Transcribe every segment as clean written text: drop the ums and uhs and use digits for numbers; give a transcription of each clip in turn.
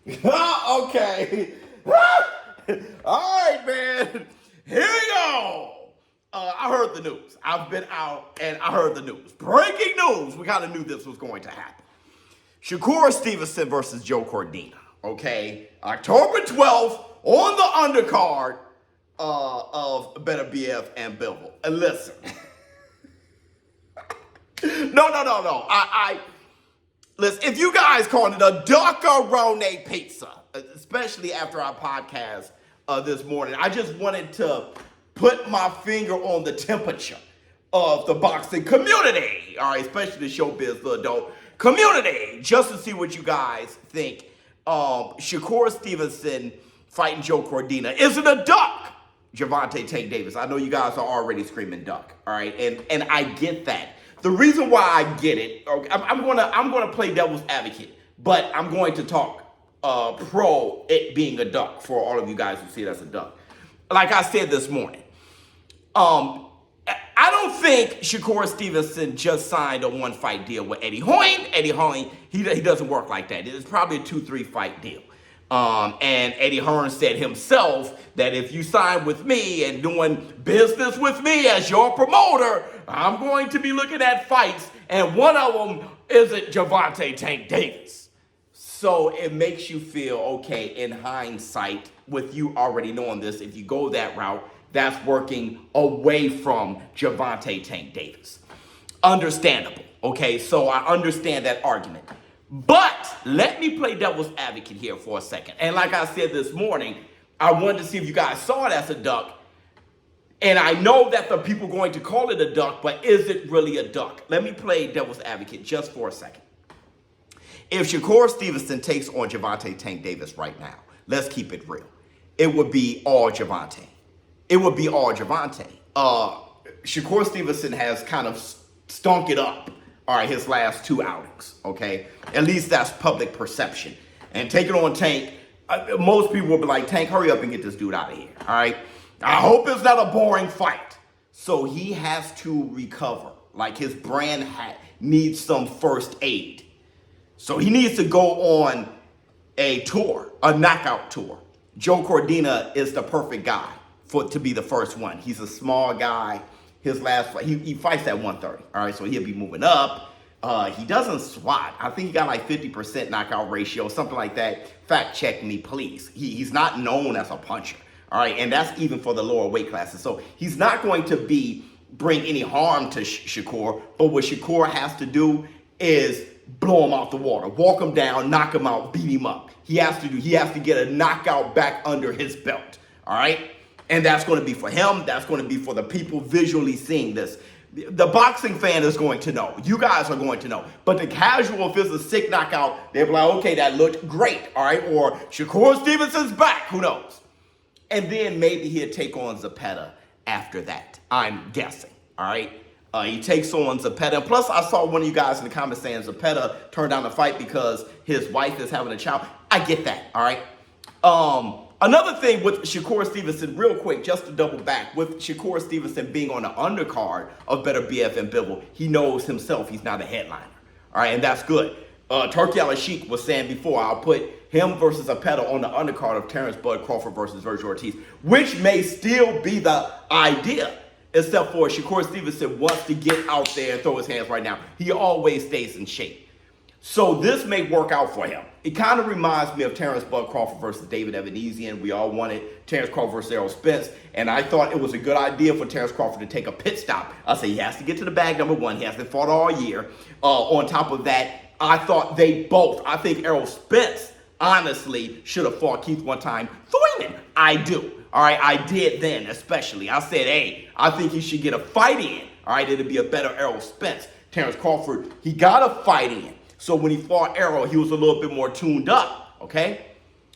Okay. All right, man. Here we go. I heard the news. I've been out and I heard the news. Breaking news. We kind of knew this was going to happen. Shakur Stevenson versus Joe Cordina. Okay. October 12th on the undercard of Better BF and Bivol. And listen. No. Listen, if you guys call it a duckarone pizza, especially after our podcast this morning, I just wanted to put my finger on the temperature of the boxing community, all right, especially the ShowBizz, the adult community, just to see what you guys think. Shakur Stevenson fighting Joe Cordina. Is it a duck? Gervonta Tank Davis. I know you guys are already screaming duck, all right, and I get that. The reason why I get it, I'm gonna play devil's advocate, but I'm going to talk pro it being a duck for all of you guys who see it as a duck. Like I said this morning, I don't think Shakur Stevenson just signed a one-fight deal with Eddie Hearn. Eddie Hearn, he doesn't work like that. It's probably a 2-3 fight deal. And Eddie Hearn said himself that if you sign with me and doing business with me as your promoter, I'm going to be looking at fights, and one of them isn't Gervonta Tank Davis. So it makes you feel, okay, in hindsight, with you already knowing this, if you go that route, that's working away from Gervonta Tank Davis. Understandable, okay? So I understand that argument. But let me play devil's advocate here for a second. And like I said this morning, I wanted to see if you guys saw it as a duck. And I know that the people are going to call it a duck, but is it really a duck? Let me play devil's advocate just for a second. If Shakur Stevenson takes on Gervonta Tank Davis right now, let's keep it real. It would be all Gervonta. It would be all Gervonta. Shakur Stevenson has kind of stunk it up, all right, his last 2 outings, okay? At least that's public perception. And taking on Tank, most people will be like, Tank, hurry up and get this dude out of here, all right? I hope it's not a boring fight. So he has to recover. Like his brand needs some first aid. So he needs to go on a tour, a knockout tour. Joe Cordina is the perfect guy to be the first one. He's a small guy. His last fight, he fights at 130. All right, so he'll be moving up. He doesn't swat. I think he got like 50% knockout ratio, something like that. Fact check me, please. He's not known as a puncher. All right, and that's even for the lower weight classes. So he's not going to bring any harm to Shakur. But what Shakur has to do is blow him out the water, walk him down, knock him out, beat him up. He has to get a knockout back under his belt. All right. And that's going to be for him. That's going to be for the people visually seeing this. The boxing fan is going to know. You guys are going to know. But the casual, if it's a sick knockout, they'll be like, okay, that looked great. All right. Or Shakur Stevenson's back. Who knows? And then maybe he'll take on Zepeda after that. I'm guessing. All right. He takes on Zepeda. And plus, I saw one of you guys in the comments saying Zepeda turned down the fight because his wife is having a child. I get that. All right. Another thing with Shakur Stevenson, real quick, just to double back, with Shakur Stevenson being on the undercard of Better BF and Bivol, he knows himself he's not a headliner. All right, and that's good. Turkey Al-Sheikh was saying before, I'll put him versus Zepeda on the undercard of Terrence Bud Crawford versus Virgil Ortiz, which may still be the idea, except for Shakur Stevenson wants to get out there and throw his hands right now. He always stays in shape. So this may work out for him. It kind of reminds me of Terrence Bud Crawford versus David Evanesian. We all wanted Terrence Crawford versus Errol Spence, and I thought it was a good idea for Terrence Crawford to take a pit stop. I say he has to get to the bag, number one. He hasn't fought all year. On top of that, I think Errol Spence, honestly, should have fought Keith one time. Thurman, I do. All right, I did then, especially. I said, hey, I think he should get a fight in. All right, it'd be a better Errol Spence. Terrence Crawford, he got a fight in. So when he fought Errol, he was a little bit more tuned up, okay?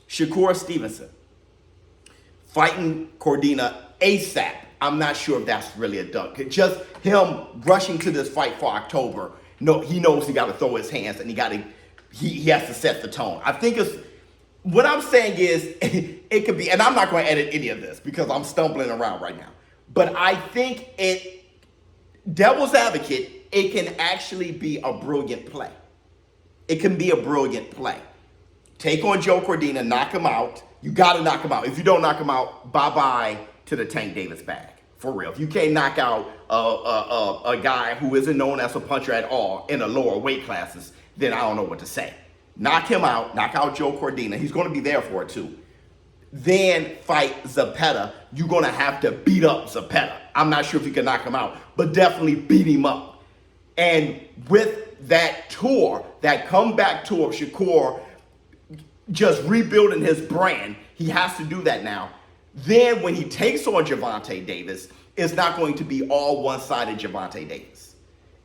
Shakur Stevenson fighting Cordina ASAP. I'm not sure if that's really a duck. Just him rushing to this fight for October. No, he knows he got to throw his hands and he has to set the tone. I think what I'm saying is it could be, and I'm not going to edit any of this because I'm stumbling around right now. But I think devil's advocate, it can actually be a brilliant play. It can be a brilliant play take on Joe Cordina, knock him out. You got to knock him out. If you don't knock him out, bye-bye to the Tank Davis bag. For real. If you can't knock out a guy who isn't known as a puncher at all in the lower weight classes, then I don't know what to say. Knock him out. Knock out Joe Cordina. He's going to be there for it, too. Then fight Zepeda. You're going to have to beat up Zepeda. I'm not sure if you can knock him out, but definitely beat him up. And with that tour, that comeback tour of Shakur just rebuilding his brand, he has to do that now. Then when he takes on Gervonta Davis, it's not going to be all one-sided Gervonta Davis.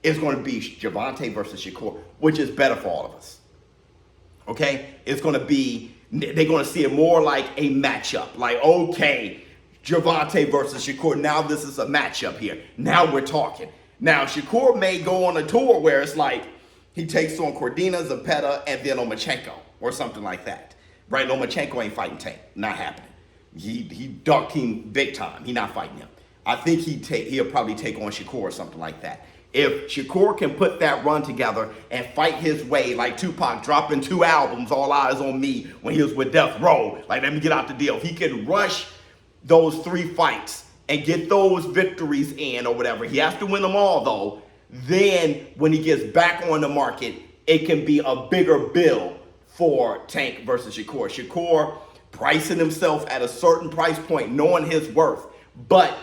It's going to be Gervonta versus Shakur, which is better for all of us. Okay? It's going to be, they're going to see it more like a matchup. Like, okay, Gervonta versus Shakur. Now this is a matchup here. Now we're talking. Now Shakur may go on a tour where it's like he takes on Cordina, Zepeda, and then Lomachenko or something like that. Right? Lomachenko ain't fighting Tank. Not happening. He ducked him big time. He not fighting him. I think he'll probably take on Shakur or something like that. If Shakur can put that run together and fight his way like Tupac dropping 2 albums, All Eyes on Me, when he was with Death Row, like let me get out the deal. If he can rush those 3 fights and get those victories in or whatever, he has to win them all though. Then when he gets back on the market, it can be a bigger bill for Tank versus Shakur. Shakur pricing himself at a certain price point, knowing his worth, but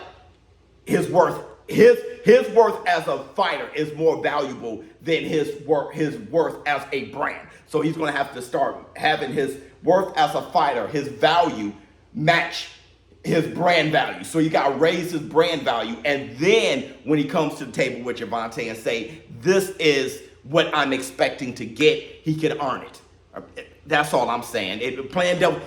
his worth as a fighter is more valuable than his worth as a brand. So he's going to have to start having his worth as a fighter, his value match his brand value. So you got to raise his brand value, and then when he comes to the table with Gervonta and say, this is what I'm expecting to get, he can earn it. That's all I'm saying. Playing devil,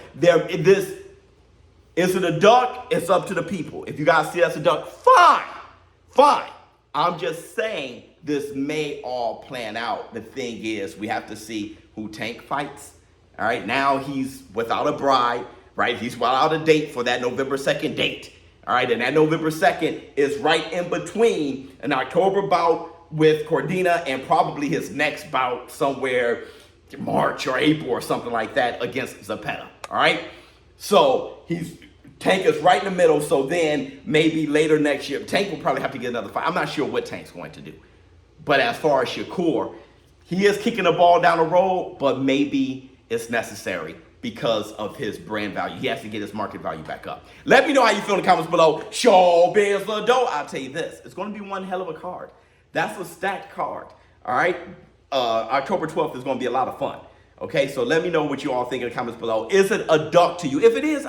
is it a duck? It's up to the people. If you guys see that's a duck, fine. I'm just saying this may all plan out. The thing is, we have to see who Tank fights. All right, now he's without a bride, right? He's without a date for that November 2nd date. All right, and that November 2nd is right in between an October bout with Cordina and probably his next bout somewhere March or April or something like that against Zepeda. All right, so Tank is right in the middle. So then maybe later next year, Tank will probably have to get another fight. I'm not sure what Tank's going to do, but as far as Shakur, he is kicking the ball down the road, but maybe it's necessary because of his brand value. He has to get his market value back up. Let me know how you feel in the comments below. ShowBizz Lado. I'll tell you this, it's going to be one hell of a card. That's a stacked card. All right. October 12th is going to be a lot of fun. Okay, so let me know what you all think in the comments below. Is it a duck to you? If it is,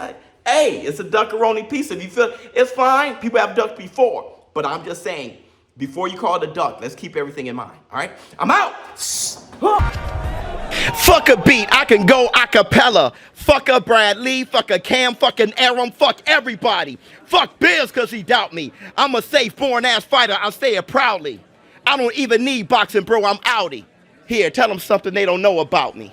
hey, it's a duckaroni piece. If you feel it's fine, people have ducked before. But I'm just saying, before you call it a duck, let's keep everything in mind. All right, I'm out. Fuck a beat, I can go a cappella. Fuck a Brad Lee, fuck a Cam, fuck an Aram, fuck everybody. Fuck Biz cause he doubt me. I'm a safe born ass fighter, I'll say it proudly. I don't even need boxing, bro, I'm outie. Here, tell them something they don't know about me.